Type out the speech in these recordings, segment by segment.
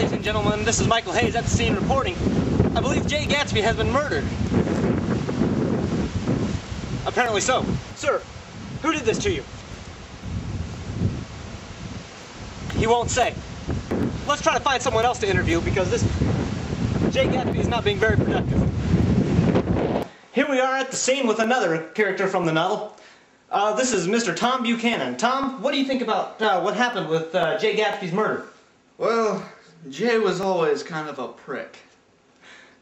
ladies and gentlemen, this is Michael Hayes at the scene reporting. I believe Jay Gatsby has been murdered. Apparently so. Sir, who did this to you? He won't say. Let's try to find someone else to interview because this Jay Gatsby is not being very productive. Here we are at the scene with another character from the novel. This is Mr. Tom Buchanan. Tom, what do you think about what happened with Jay Gatsby's murder? Well, Jay was always kind of a prick.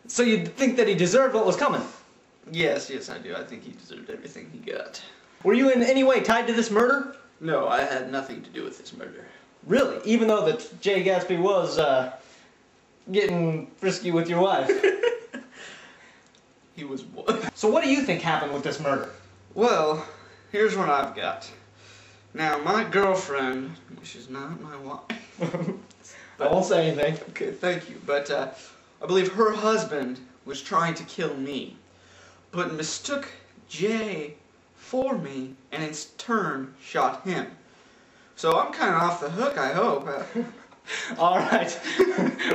So you think that he deserved what was coming? Yes, I do. I think he deserved everything he got. Were you in any way tied to this murder? No, I had nothing to do with this murder. Really? Even though that Jay Gatsby was getting frisky with your wife? He was what? So what do you think happened with this murder? Well, here's what I've got. Now, my girlfriend, which is not my wife. I won't say anything. Okay, thank you. But I believe her husband was trying to kill me, but mistook Jay for me and in turn shot him. So I'm kind of off the hook, I hope. Alright.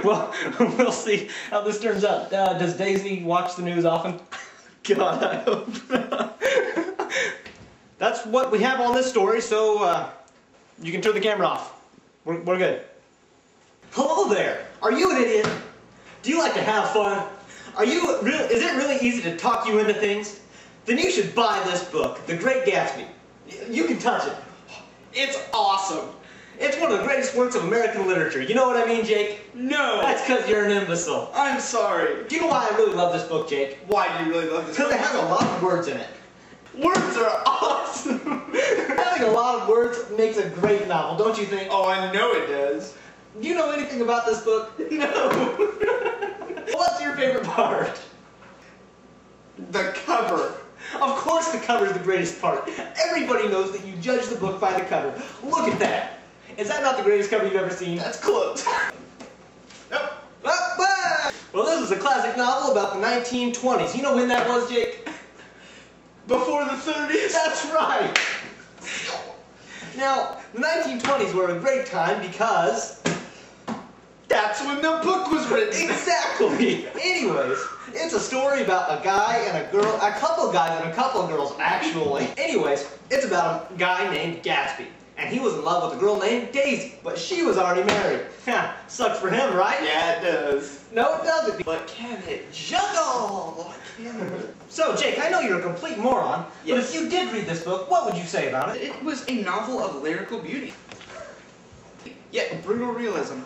Well, we'll see how this turns out. Does Daisy watch the news often? God, I hope not. That's what we have on this story, so you can turn the camera off. We're good. Hello there. Are you an idiot? Do you like to have fun? Is it really easy to talk you into things? Then you should buy this book, The Great Gatsby. You can touch it. It's awesome. It's one of the greatest works of American literature. You know what I mean, Jake? No! That's because you're an imbecile. I'm sorry. Do you know why I really love this book, Jake? Why do you really love this book? Because it has a lot of words in it. Words are awesome! Having a lot of words makes a great novel, don't you think? Oh, I know it does. Do you know anything about this book? No. What's your favorite part? The cover. Of course the cover is the greatest part. Everybody knows that you judge the book by the cover. Look at that. Is that not the greatest cover you've ever seen? That's close. Nope. Well, this is a classic novel about the 1920s. You know when that was, Jake? Before the 30s? That's right. Now, the 1920s were a great time because that's when the book was written. Exactly. Anyways, it's a story about a guy and a girl, a couple of guys and a couple of girls, actually. Anyways, it's about a guy named Gatsby. And he was in love with a girl named Daisy, but she was already married. Sucks for him, right? Yeah, it does. No, it doesn't. But can it juggle? So, Jake, I know you're a complete moron, yes. But if you did read this book, what would you say about it? It was a novel of lyrical beauty. Yet brutal realism.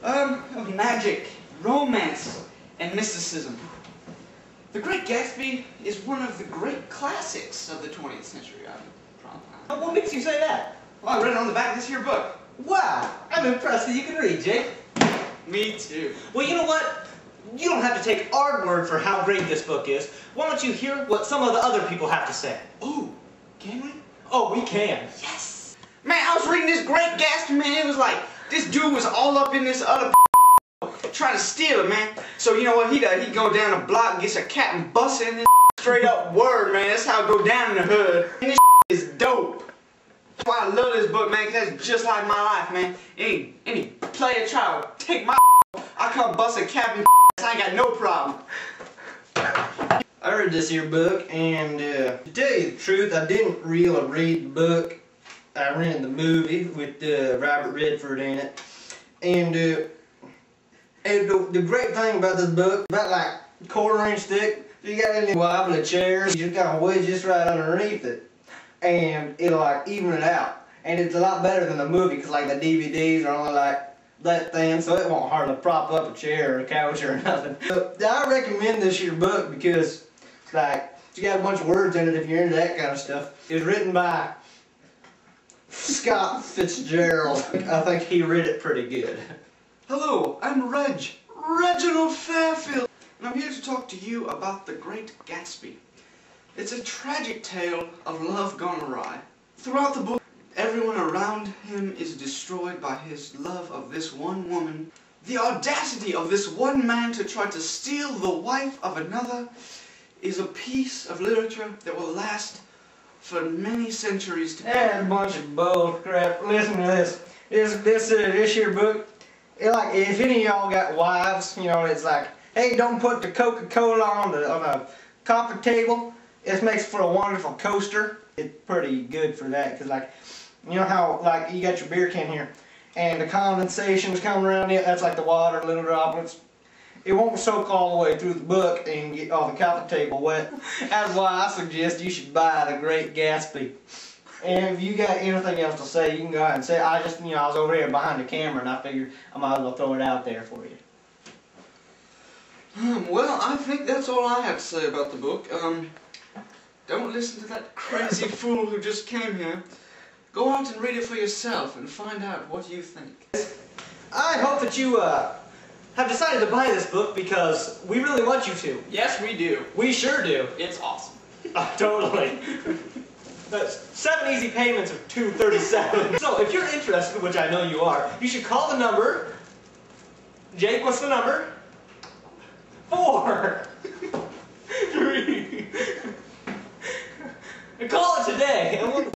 Of magic, romance, and mysticism. The Great Gatsby is one of the great classics of the 20th century. What makes you say that? Well, I read it on the back of this here book. Wow, I'm impressed that you can read, Jake. Me too. Well, you know what? You don't have to take our word for how great this book is. Why don't you hear what some of the other people have to say? Ooh, can we? Oh, we can. Yes! Man, I was reading this Great Gatsby, man. It was like, this dude was all up in this other trying to steal it, man. So you know what he does? He go down the block and gets a cat and busts it in this straight up word, man. That's how it go down in the hood. And this is dope. That's why I love this book, man, because that's just like my life, man. Any player try to take my I come bust a cap and I ain't got no problem. I read this here book, and to tell you the truth, I didn't really read the book. I rented the movie with Robert Redford in it. And the great thing about this book, about like a quarter-inch thick, you got any wobbly chairs, you just gotta wedge this right underneath it. And it'll like even it out. And it's a lot better than the movie, because like the DVDs are only like that thin, so it won't hardly prop up a chair or a couch or nothing. But I recommend this here book because it's like, it's got a bunch of words in it if you're into that kind of stuff. It was written by Scott Fitzgerald. I think he read it pretty good. Hello, I'm Reginald Fairfield, and I'm here to talk to you about The Great Gatsby. It's a tragic tale of love gone awry. Throughout the book, everyone around him is destroyed by his love of this one woman. The audacity of this one man to try to steal the wife of another is a piece of literature that will last for many centuries to come. That's a bunch of bull crap. Listen to this. This here book, Like, if any of y'all got wives, you know, it's like, hey, don't put the Coca-Cola on a coffee table. It makes for a wonderful coaster. It's pretty good for that, because like, you know how like you got your beer can here, and the condensation's coming around it. That's like the water, little droplets. It won't soak all the way through the book and get all the coffee table wet. That's why I suggest you should buy the Great Gatsby. And if you got anything else to say, you can go ahead and say it. I just, you know, I was over here behind the camera and I figured I might as well throw it out there for you. Well, I think that's all I have to say about the book. Don't listen to that crazy fool who just came here. Go out and read it for yourself and find out what you think. I hope that you have decided to buy this book because we really want you to. Yes, we do. We sure do. It's awesome. Totally. That's 7 easy payments of $237. So if you're interested, which I know you are, you should call the number. Jake, what's the number? 4 3. Call it today.